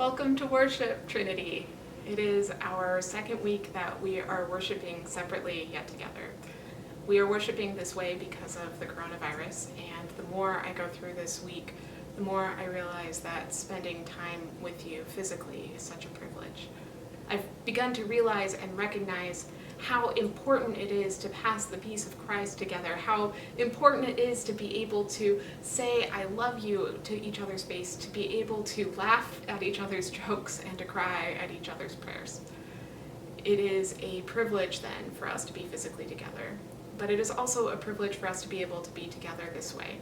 Welcome to worship, Trinity. It is our second week that we are worshiping separately yet together. We are worshiping this way because of the coronavirus, and the more I go through this week, the more I realize that spending time with you physically is such a privilege. I've begun to realize and recognize how important it is to pass the peace of Christ together, how important it is to be able to say I love you to each other's face, to be able to laugh at each other's jokes and to cry at each other's prayers. It is a privilege then for us to be physically together, but it is also a privilege for us to be able to be together this way.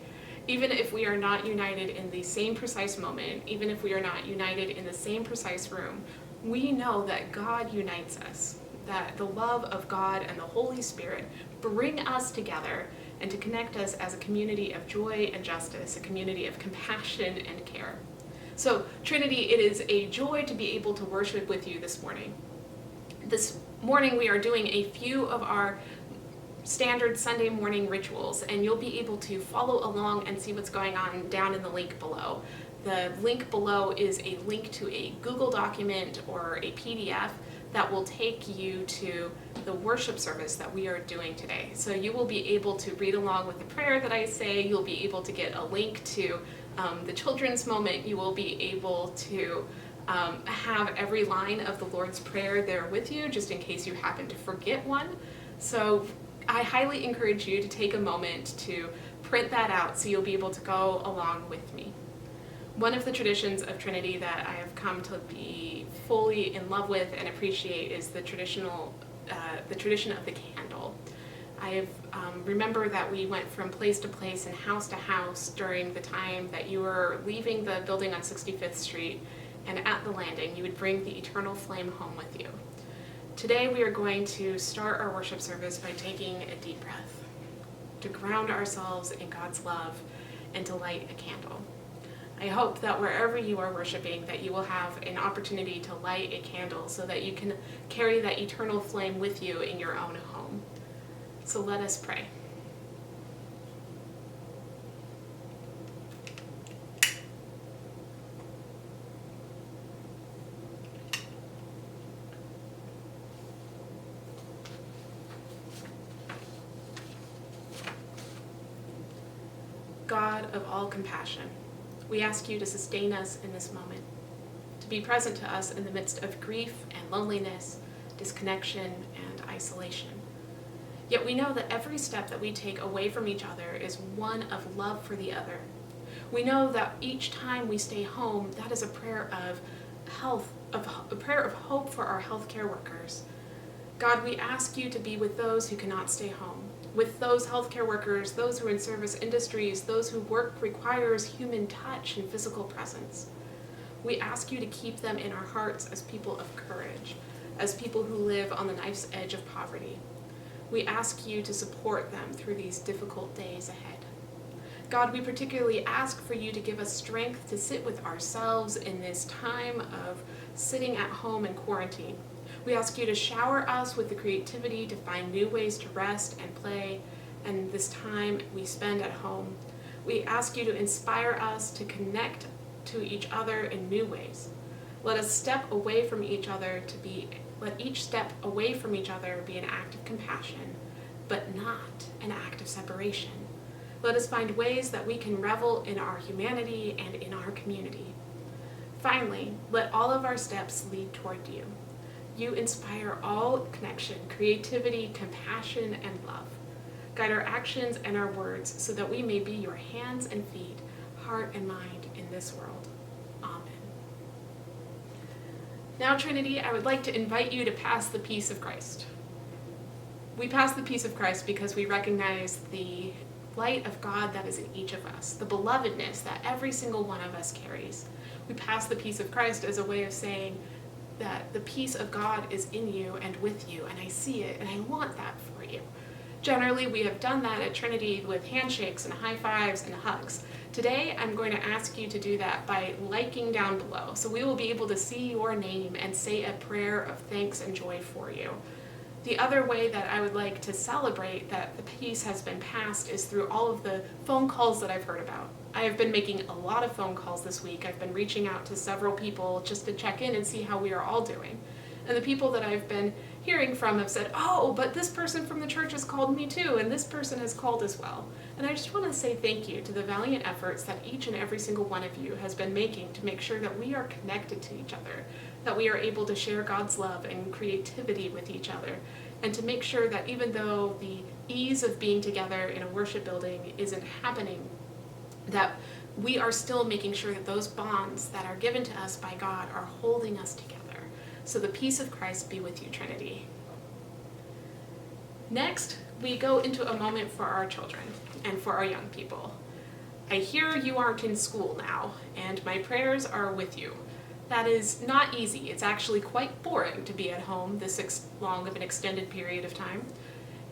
Even if we are not united in the same precise moment, even if we are not united in the same precise room, we know that God unites us, that the love of God and the Holy Spirit bring us together and to connect us as a community of joy and justice, a community of compassion and care. So, Trinity, it is a joy to be able to worship with you this morning. This morning we are doing a few of our standard Sunday morning rituals, and you'll be able to follow along and see what's going on down in the link below. The link below is a link to a Google document or a PDF that will take you to the worship service that we are doing today. So you will be able to read along with the prayer that I say. You'll be able to get a link to the children's moment. You will be able to have every line of the Lord's Prayer there with you, just in case you happen to forget one. So I highly encourage you to take a moment to print that out so you'll be able to go along with me. One of the traditions of Trinity that I have come to be fully in love with and appreciate is the tradition of the candle. I remember that we went from place to place and house to house during the time that you were leaving the building on 65th Street, and at the landing you would bring the eternal flame home with you. Today we are going to start our worship service by taking a deep breath, to ground ourselves in God's love and to light a candle. I hope that wherever you are worshiping, that you will have an opportunity to light a candle so that you can carry that eternal flame with you in your own home. So let us pray. God of all compassion, we ask you to sustain us in this moment, to be present to us in the midst of grief and loneliness, disconnection and isolation. Yet we know that every step that we take away from each other is one of love for the other. We know that each time we stay home, that is a prayer of health, a prayer of hope for our healthcare workers. God, we ask you to be with those who cannot stay home, with those healthcare workers, those who are in service industries, those whose work requires human touch and physical presence. We ask you to keep them in our hearts as people of courage, as people who live on the knife's edge of poverty. We ask you to support them through these difficult days ahead. God, we particularly ask for you to give us strength to sit with ourselves in this time of sitting at home in quarantine. We ask you to shower us with the creativity to find new ways to rest and play, and this time we spend at home. We ask you to inspire us to connect to each other in new ways. Let us step away from each other let each step away from each other be an act of compassion, but not an act of separation. Let us find ways that we can revel in our humanity and in our community. Finally, let all of our steps lead toward you. You inspire all connection, creativity, compassion, and love. Guide our actions and our words so that we may be your hands and feet, heart and mind in this world. Amen. Now, Trinity, I would like to invite you to pass the peace of Christ. We pass the peace of Christ because we recognize the light of God that is in each of us, the belovedness that every single one of us carries. We pass the peace of Christ as a way of saying that the peace of God is in you and with you, and I see it, and I want that for you. Generally, we have done that at Trinity with handshakes and high fives and hugs. Today, I'm going to ask you to do that by liking down below, so we will be able to see your name and say a prayer of thanks and joy for you. The other way that I would like to celebrate that the peace has been passed is through all of the phone calls that I've heard about. I have been making a lot of phone calls this week. I've been reaching out to several people just to check in and see how we are all doing. And the people that I've been hearing from have said, oh, but this person from the church has called me too, and this person has called as well. And I just want to say thank you to the valiant efforts that each and every single one of you has been making to make sure that we are connected to each other, that we are able to share God's love and creativity with each other, and to make sure that even though the ease of being together in a worship building isn't happening, that we are still making sure that those bonds that are given to us by God are holding us together. So the peace of Christ be with you, Trinity. Next, we go into a moment for our children and for our young people. I hear you aren't in school now, and my prayers are with you. That is not easy. It's actually quite boring to be at home this long of an extended period of time.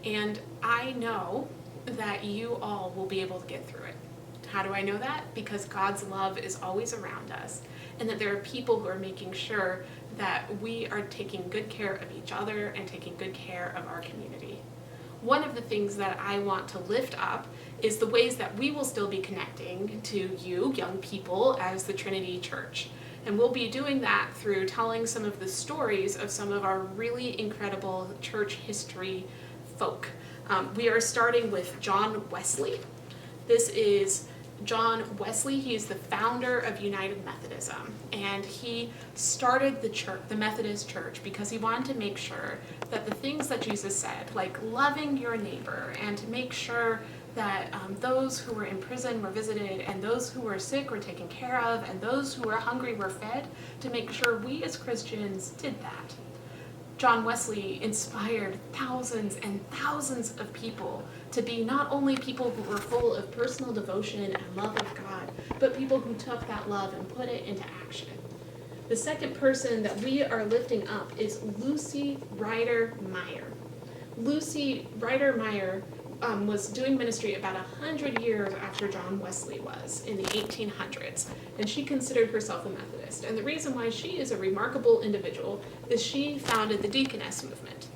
And I know that you all will be able to get through it. How do I know that? Because God's love is always around us, and that there are people who are making sure that we are taking good care of each other and taking good care of our community. One of the things that I want to lift up is the ways that we will still be connecting to you, young people, as the Trinity Church. And we'll be doing that through telling some of the stories of some of our really incredible church history folk. We are starting with John Wesley. This is John Wesley. He is the founder of United Methodism, and he started the church, the Methodist Church, because he wanted to make sure that the things that Jesus said, like loving your neighbor, and to make sure that those who were in prison were visited, and those who were sick were taken care of, and those who were hungry were fed, to make sure we as Christians did that. John Wesley inspired thousands and thousands of people to be not only people who were full of personal devotion and love of God, but people who took that love and put it into action. The second person that we are lifting up is Lucy Ryder Meyer. Lucy Ryder Meyer was doing ministry about 100 years after John Wesley was, in the 1800s, and she considered herself a Methodist. And the reason why she is a remarkable individual is she founded the Deaconess movement.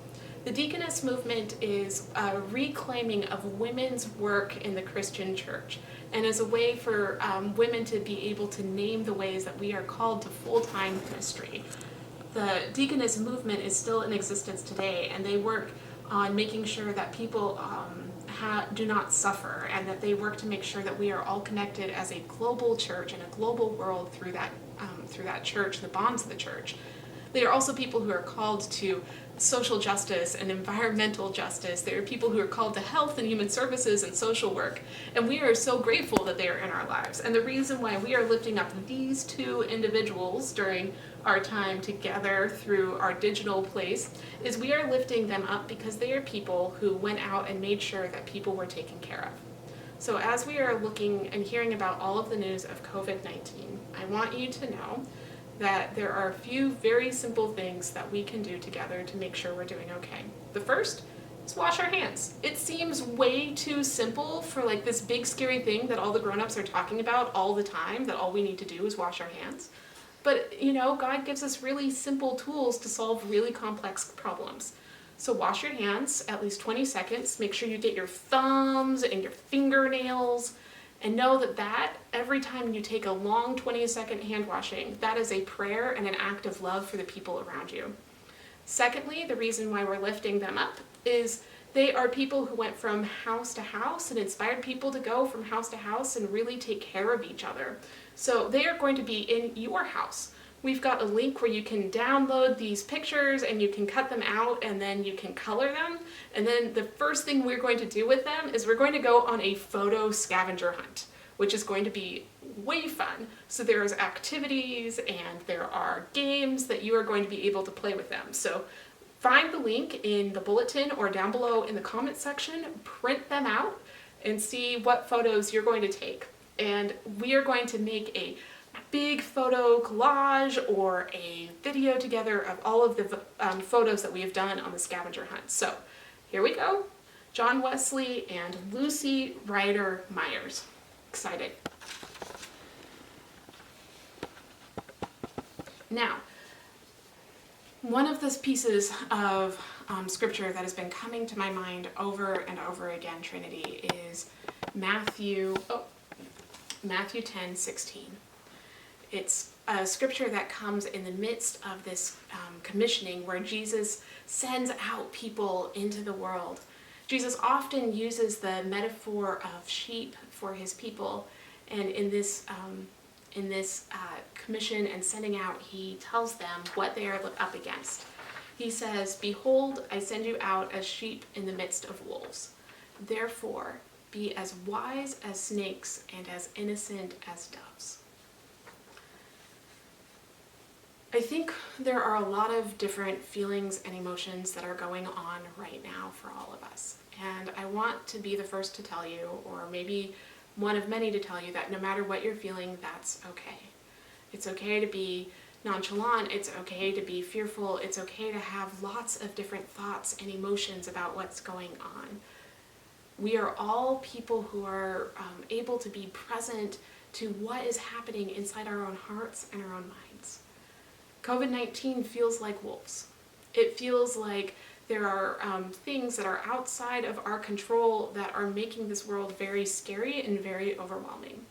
The Deaconess movement is a reclaiming of women's work in the Christian church, and is a way for women to be able to name the ways that we are called to full-time ministry. The Deaconess movement is still in existence today, and they work on making sure that people do not suffer, and that they work to make sure that we are all connected as a global church and a global world through that church, the bonds of the church. They are also people who are called to social justice and environmental justice. They are people who are called to health and human services and social work. And we are so grateful that they are in our lives. And the reason why we are lifting up these two individuals during our time together through our digital place is we are lifting them up because they are people who went out and made sure that people were taken care of. So as we are looking and hearing about all of the news of COVID-19, I want you to know that there are a few very simple things that we can do together to make sure we're doing okay. The first is wash our hands. It seems way too simple for like this big scary thing that all the grown-ups are talking about all the time, that all we need to do is wash our hands. But you know, God gives us really simple tools to solve really complex problems. So wash your hands at least 20 seconds. Make sure you get your thumbs and your fingernails. And know that every time you take a long 20-second hand washing, that is a prayer and an act of love for the people around you. Secondly, the reason why we're lifting them up is they are people who went from house to house and inspired people to go from house to house and really take care of each other. So they are going to be in your house. We've got a link where you can download these pictures and you can cut them out and then you can color them. And then the first thing we're going to do with them is we're going to go on a photo scavenger hunt, which is going to be way fun. So there's activities and there are games that you are going to be able to play with them. So find the link in the bulletin or down below in the comment section, print them out and see what photos you're going to take. And we are going to make a big photo collage or a video together of all of the photos that we have done on the scavenger hunt. So here we go. John Wesley and Lucy Ryder Myers. Excited. Now, one of the pieces of scripture that has been coming to my mind over and over again, Trinity, is Matthew 10:16. It's a scripture that comes in the midst of this commissioning where Jesus sends out people into the world. Jesus often uses the metaphor of sheep for his people, and in this commission and sending out, he tells them what they are up against. He says, "Behold, I send you out as sheep in the midst of wolves. Therefore, be as wise as snakes and as innocent as doves." I think there are a lot of different feelings and emotions that are going on right now for all of us. And I want to be the first to tell you, or maybe one of many to tell you, that no matter what you're feeling, that's okay. It's okay to be nonchalant, it's okay to be fearful, it's okay to have lots of different thoughts and emotions about what's going on. We are all people who are able to be present to what is happening inside our own hearts and our own minds. COVID-19 feels like wolves. It feels like there are things that are outside of our control that are making this world very scary and very overwhelming.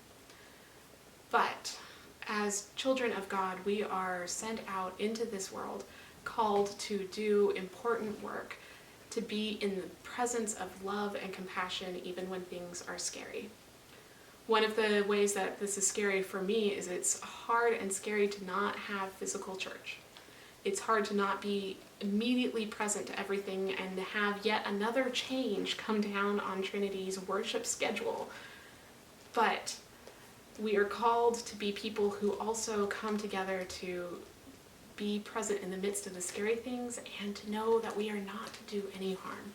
But as children of God, we are sent out into this world, called to do important work, to be in the presence of love and compassion even when things are scary. One of the ways that this is scary for me is it's hard and scary to not have physical church. It's hard to not be immediately present to everything and to have yet another change come down on Trinity's worship schedule. But we are called to be people who also come together to be present in the midst of the scary things and to know that we are not to do any harm.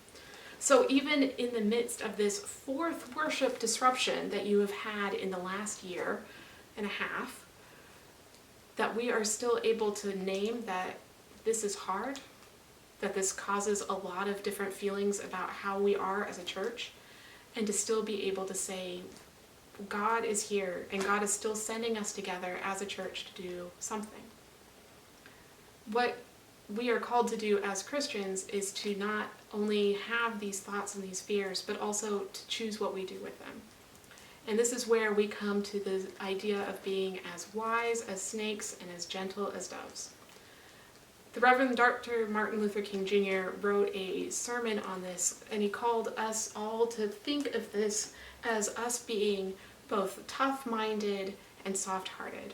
So even in the midst of this fourth worship disruption that you have had in the last year and a half, that we are still able to name that this is hard, that this causes a lot of different feelings about how we are as a church, and to still be able to say, God is here, and God is still sending us together as a church to do something. What we are called to do as Christians is to not only have these thoughts and these fears, but also to choose what we do with them. And this is where we come to the idea of being as wise as snakes and as gentle as doves. The Reverend Dr. Martin Luther King Jr. wrote a sermon on this, and he called us all to think of this as us being both tough-minded and soft-hearted.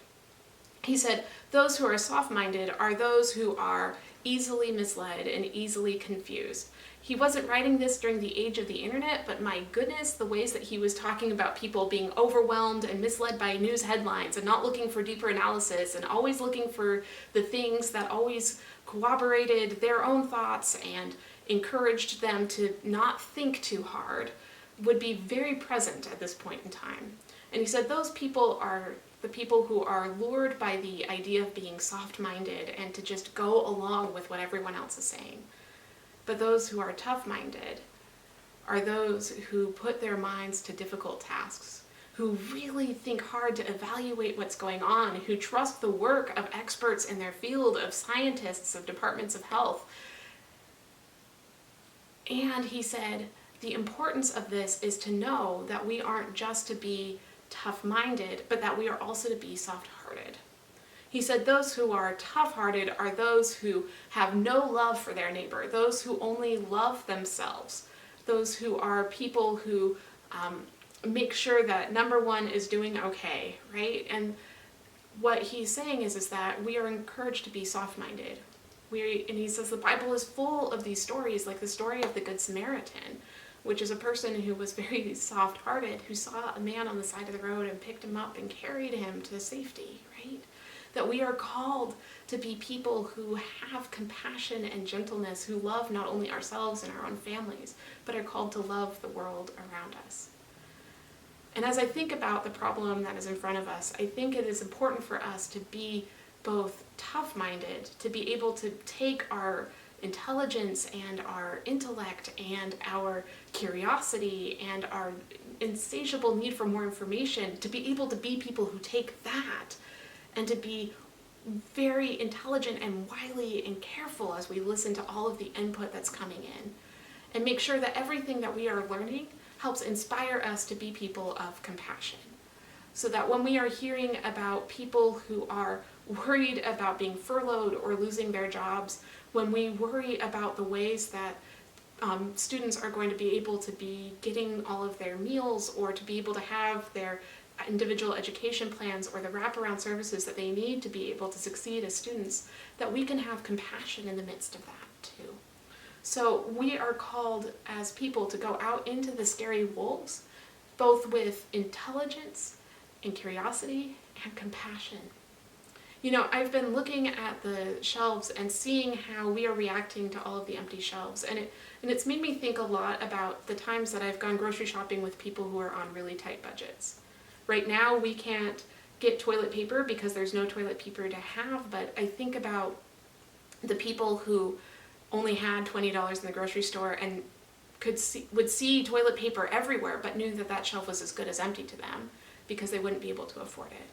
He said, "Those who are soft-minded are those who are easily misled and easily confused." He wasn't writing this during the age of the internet, but my goodness, the ways that he was talking about people being overwhelmed and misled by news headlines and not looking for deeper analysis and always looking for the things that always corroborated their own thoughts and encouraged them to not think too hard would be very present at this point in time. And he said those people are the people who are lured by the idea of being soft-minded and to just go along with what everyone else is saying. But those who are tough-minded are those who put their minds to difficult tasks, who really think hard to evaluate what's going on, who trust the work of experts in their field, of scientists, of departments of health. And he said, the importance of this is to know that we aren't just to be tough-minded, but that we are also to be soft-hearted. He said those who are tough-hearted are those who have no love for their neighbor, those who only love themselves, those who are people who make sure that number one is doing okay, right? And what he's saying is that we are encouraged to be soft-minded. And he says the Bible is full of these stories, like the story of the Good Samaritan, which is a person who was very soft-hearted, who saw a man on the side of the road and picked him up and carried him to safety, right? That we are called to be people who have compassion and gentleness, who love not only ourselves and our own families, but are called to love the world around us. And as I think about the problem that is in front of us, I think it is important for us to be both tough-minded, to be able to take our intelligence and our intellect and our curiosity and our insatiable need for more information, to be able to be people who take that and to be very intelligent and wily and careful as we listen to all of the input that's coming in, and make sure that everything that we are learning helps inspire us to be people of compassion. So that when we are hearing about people who are worried about being furloughed or losing their jobs, when we worry about the ways that students are going to be able to be getting all of their meals or to be able to have their individual education plans or the wraparound services that they need to be able to succeed as students, that we can have compassion in the midst of that too. So we are called as people to go out into the scary wolves, both with intelligence and curiosity and compassion. You know, I've been looking at the shelves and seeing how we are reacting to all of the empty shelves, and it's made me think a lot about the times that I've gone grocery shopping with people who are on really tight budgets. Right now we can't get toilet paper because there's no toilet paper to have, but I think about the people who only had $20 in the grocery store and would see toilet paper everywhere but knew that that shelf was as good as empty to them because they wouldn't be able to afford it.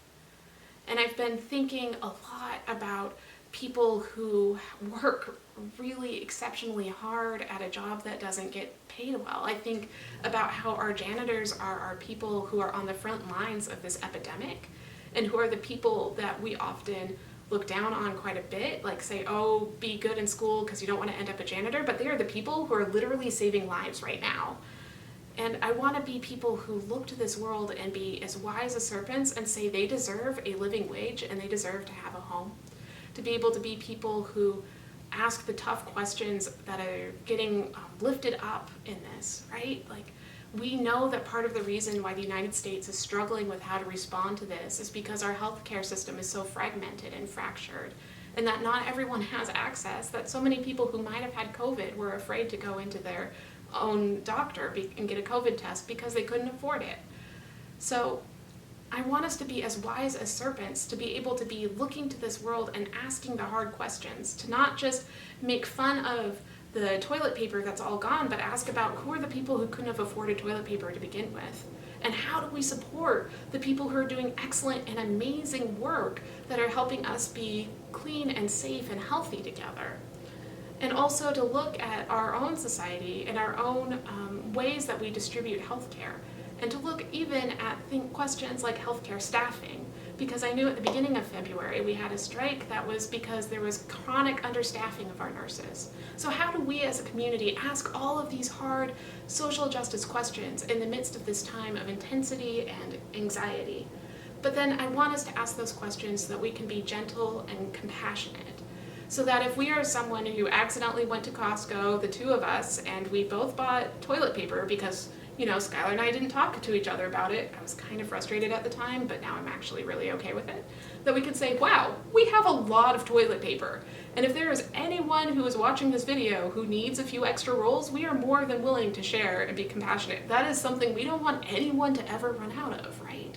And I've been thinking a lot about people who work really exceptionally hard at a job that doesn't get paid well. I think about how our janitors are people who are on the front lines of this epidemic and who are the people that we often look down on quite a bit, like say, oh, be good in school because you don't want to end up a janitor, but they are the people who are literally saving lives right now. And I want to be people who look to this world and be as wise as serpents and say they deserve a living wage and they deserve to have a home. To be able to be people who ask the tough questions that are getting lifted up in this, right? Like, we know that part of the reason why the United States is struggling with how to respond to this is because our healthcare system is so fragmented and fractured, and that not everyone has access, that so many people who might have had COVID were afraid to go into their own doctor and get a COVID test because they couldn't afford it. So I want us to be as wise as serpents, to be able to be looking to this world and asking the hard questions, to not just make fun of the toilet paper that's all gone, but ask about who are the people who couldn't have afforded toilet paper to begin with, and how do we support the people who are doing excellent and amazing work that are helping us be clean and safe and healthy together. And also to look at our own society and our own ways that we distribute healthcare, and to look even at questions like healthcare staffing, because I knew at the beginning of February we had a strike that was because there was chronic understaffing of our nurses. So how do we as a community ask all of these hard social justice questions in the midst of this time of intensity and anxiety? But then I want us to ask those questions so that we can be gentle and compassionate. So that if we are someone who accidentally went to Costco, the two of us, and we both bought toilet paper because, you know, Skylar and I didn't talk to each other about it. I was kind of frustrated at the time, but now I'm actually really okay with it. That we could say, wow, we have a lot of toilet paper. And if there is anyone who is watching this video who needs a few extra rolls, we are more than willing to share and be compassionate. That is something we don't want anyone to ever run out of, right?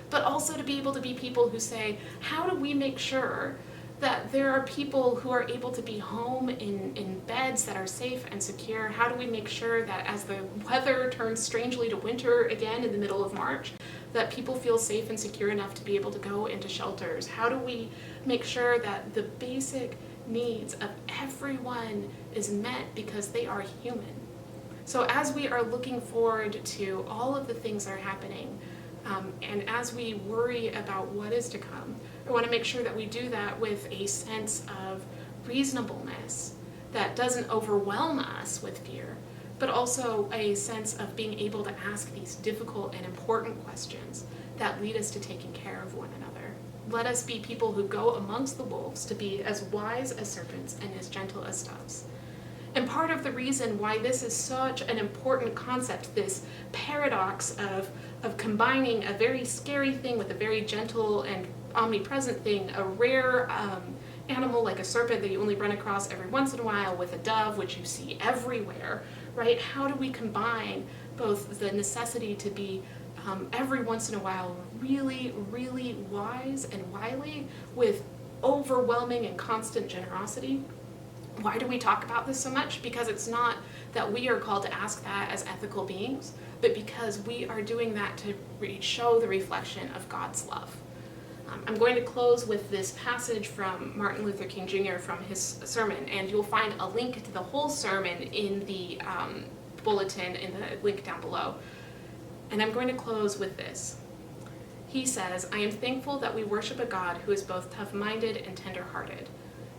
But also to be able to be people who say, how do we make sure that there are people who are able to be home in beds that are safe and secure? How do we make sure that as the weather turns strangely to winter again in the middle of March, that people feel safe and secure enough to be able to go into shelters? How do we make sure that the basic needs of everyone is met because they are human? So as we are looking forward to all of the things that are happening, and as we worry about what is to come, I want to make sure that we do that with a sense of reasonableness that doesn't overwhelm us with fear, but also a sense of being able to ask these difficult and important questions that lead us to taking care of one another. Let us be people who go amongst the wolves to be as wise as serpents and as gentle as doves. And part of the reason why this is such an important concept, this paradox of combining a very scary thing with a very gentle and omnipresent thing, a rare animal like a serpent that you only run across every once in a while with a dove, which you see everywhere, right? How do we combine both the necessity to be every once in a while really, really wise and wily with overwhelming and constant generosity? Why do we talk about this so much? Because it's not that we are called to ask that as ethical beings, but because we are doing that to show the reflection of God's love. I'm going to close with this passage from Martin Luther King Jr. from his sermon, and you'll find a link to the whole sermon in the bulletin in the link down below. And I'm going to close with this. He says, "I am thankful that we worship a God who is both tough-minded and tender-hearted.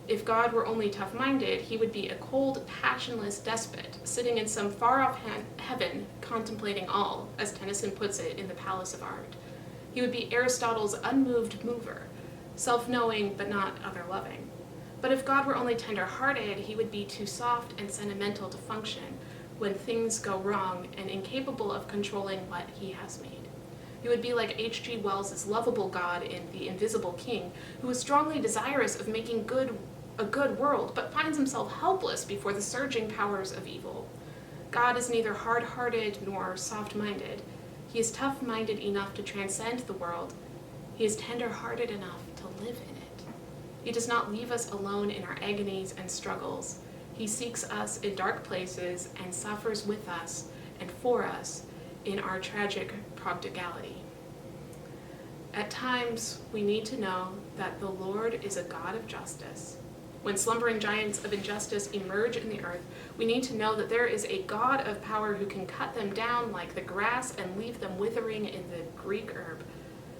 If God were only tough-minded, he would be a cold, passionless despot, sitting in some far-off heaven, contemplating all, as Tennyson puts it, in the palace of art. He would be Aristotle's unmoved mover, self-knowing but not other-loving. But if God were only tender-hearted, he would be too soft and sentimental to function when things go wrong and incapable of controlling what he has made. He would be like H.G. Wells' lovable God in The Invisible King, who is strongly desirous of making a good world, but finds himself helpless before the surging powers of evil. God is neither hard-hearted nor soft-minded. He is tough-minded enough to transcend the world. He is tender-hearted enough to live in it. He does not leave us alone in our agonies and struggles. He seeks us in dark places and suffers with us and for us in our tragic prodigality. At times, we need to know that the Lord is a God of justice. When slumbering giants of injustice emerge in the earth, we need to know that there is a God of power who can cut them down like the grass and leave them withering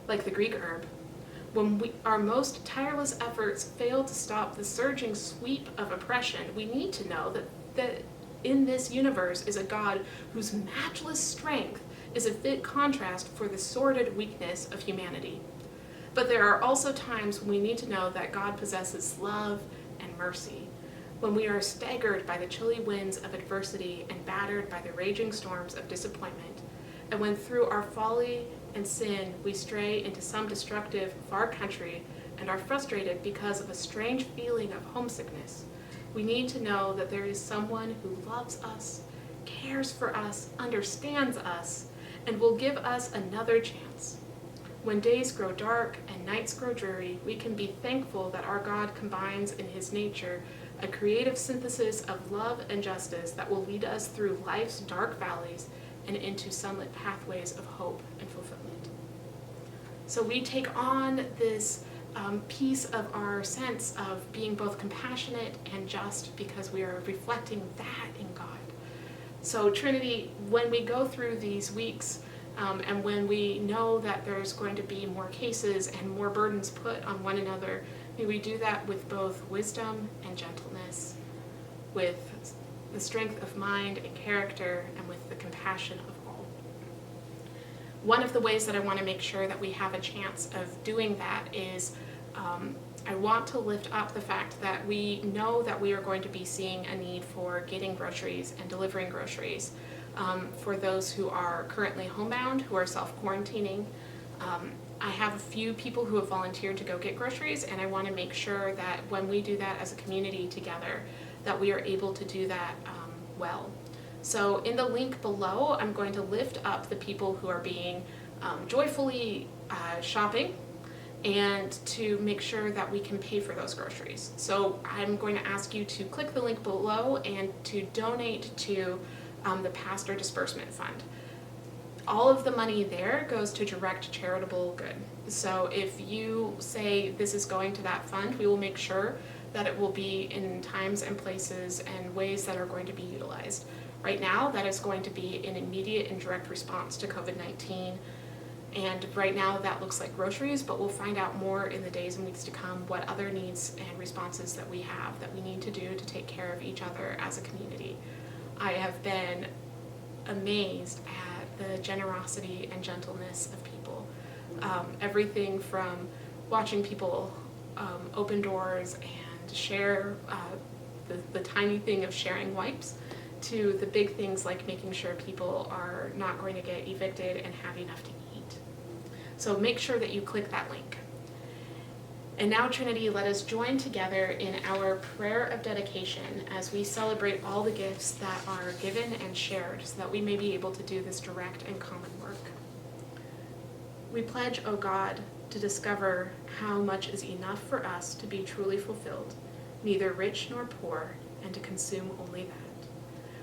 like the Greek herb. When our most tireless efforts fail to stop the surging sweep of oppression, we need to know that in this universe is a God whose matchless strength is a fit contrast for the sordid weakness of humanity. But there are also times when we need to know that God possesses love and mercy, when we are staggered by the chilly winds of adversity and battered by the raging storms of disappointment, and when through our folly and sin we stray into some destructive far country and are frustrated because of a strange feeling of homesickness. We need to know that there is someone who loves us, cares for us, understands us, and will give us another chance. When days grow dark and nights grow dreary, we can be thankful that our God combines in his nature a creative synthesis of love and justice that will lead us through life's dark valleys and into sunlit pathways of hope and fulfillment. So we take on this piece of our sense of being both compassionate and just because we are reflecting that in God. So Trinity, when we go through these weeks and when we know that there's going to be more cases and more burdens put on one another, may we do that with both wisdom and gentleness, with the strength of mind and character, and with the compassion of all. One of the ways that I want to make sure that we have a chance of doing that is I want to lift up the fact that we know that we are going to be seeing a need for getting groceries and delivering groceries for those who are currently homebound, who are self-quarantining. I have a few people who have volunteered to go get groceries, and I want to make sure that when we do that as a community together, that we are able to do that well. So in the link below, I'm going to lift up the people who are being joyfully shopping and to make sure that we can pay for those groceries. So I'm going to ask you to click the link below and to donate to the Pastor Disbursement Fund. All of the money there goes to direct charitable good. So if you say this is going to that fund, we will make sure that it will be in times and places and ways that are going to be utilized. Right now, that is going to be an immediate and direct response to COVID-19. And right now that looks like groceries, but we'll find out more in the days and weeks to come what other needs and responses that we have that we need to do to take care of each other as a community. I have been amazed at the generosity and gentleness of people. Everything from watching people open doors and share the tiny thing of sharing wipes to the big things like making sure people are not going to get evicted and have enough to eat. So make sure that you click that link. And now, Trinity, let us join together in our prayer of dedication as we celebrate all the gifts that are given and shared so that we may be able to do this direct and common work. We pledge, O God, to discover how much is enough for us to be truly fulfilled, neither rich nor poor, and to consume only that.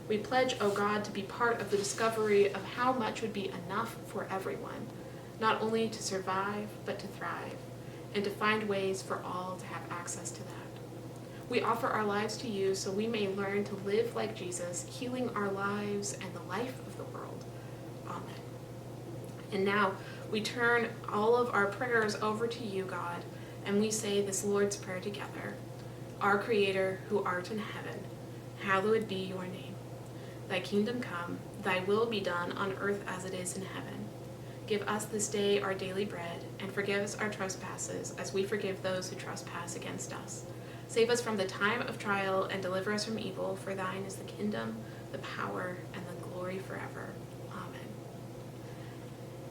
We pledge, O God, to be part of the discovery of how much would be enough for everyone, not only to survive, but to thrive, and to find ways for all to have access to that. We offer our lives to you so we may learn to live like Jesus, healing our lives and the life of the world. Amen. And now we turn all of our prayers over to you, God, and we say this Lord's Prayer together. Our Creator, who art in heaven, hallowed be your name. Thy kingdom come, thy will be done on earth as it is in heaven. Give us this day our daily bread, and forgive us our trespasses, as we forgive those who trespass against us. Save us from the time of trial, and deliver us from evil, for thine is the kingdom, the power, and the glory forever. Amen.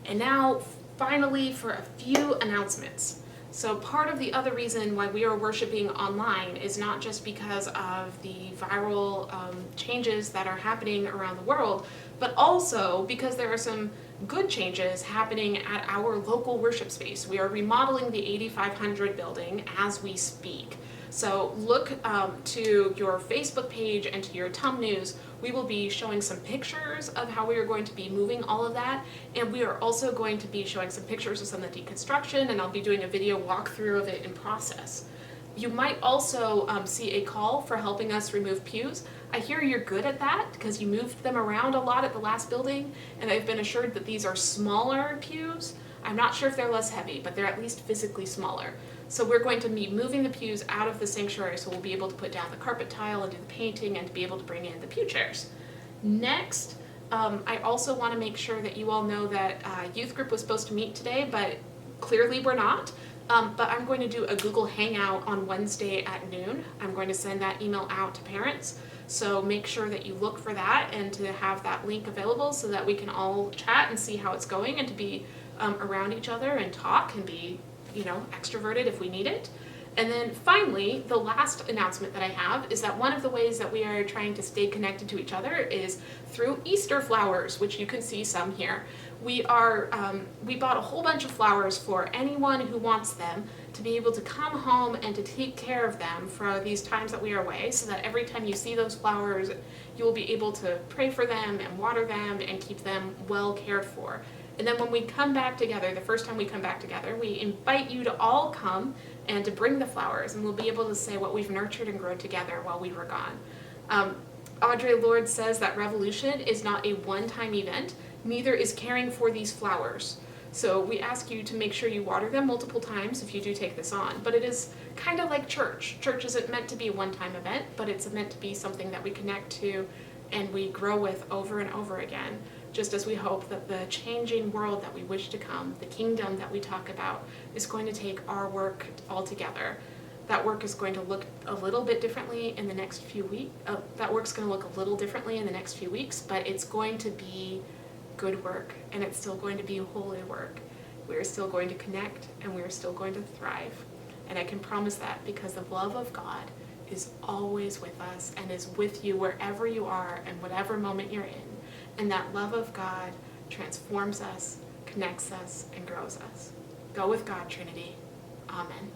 And now, finally, for a few announcements. So part of the other reason why we are worshiping online is not just because of the viral changes that are happening around the world, but also because there are some good changes happening at our local worship space. We are remodeling the 8500 building as we speak. So look to your Facebook page and to your Tum News. We will be showing some pictures of how we are going to be moving all of that, and we are also going to be showing some pictures of some of the deconstruction, and I'll be doing a video walkthrough of it in process. You might also see a call for helping us remove pews. I hear you're good at that because you moved them around a lot at the last building, and I've been assured that these are smaller pews. I'm not sure if they're less heavy, but they're at least physically smaller. So we're going to be moving the pews out of the sanctuary, so we'll be able to put down the carpet tile and do the painting and to be able to bring in the pew chairs. Next, I also want to make sure that you all know that youth group was supposed to meet today, but clearly we're not. But I'm going to do a Google Hangout on Wednesday at noon. I'm going to send that email out to parents. So make sure that you look for that and to have that link available so that we can all chat and see how it's going and to be around each other and talk and be, extroverted if we need it. And then finally, the last announcement that I have is that one of the ways that we are trying to stay connected to each other is through Easter flowers, which you can see some here. We bought a whole bunch of flowers for anyone who wants them to be able to come home and to take care of them for these times that we are away, so that every time you see those flowers, you will be able to pray for them and water them and keep them well cared for. And then when we come back together, the first time we come back together, we invite you to all come and to bring the flowers, and we'll be able to say what we've nurtured and grown together while we were gone. Audre Lorde says that revolution is not a one-time event, neither is caring for these flowers. So we ask you to make sure you water them multiple times if you do take this on. But it is kind of like church. Church isn't meant to be a one-time event, but it's meant to be something that we connect to and we grow with over and over again, just as we hope that the changing world that we wish to come, the kingdom that we talk about, is going to take our work all together. That work is going to look a little bit differently in the next few weeks. That work's going to look a little differently in the next few weeks, but it's going to be good work, and it's still going to be holy work. We are still going to connect, and we are still going to thrive. And I can promise that because the love of God is always with us and is with you wherever you are and whatever moment you're in. And that love of God transforms us, connects us, and grows us. Go with God, Trinity. Amen.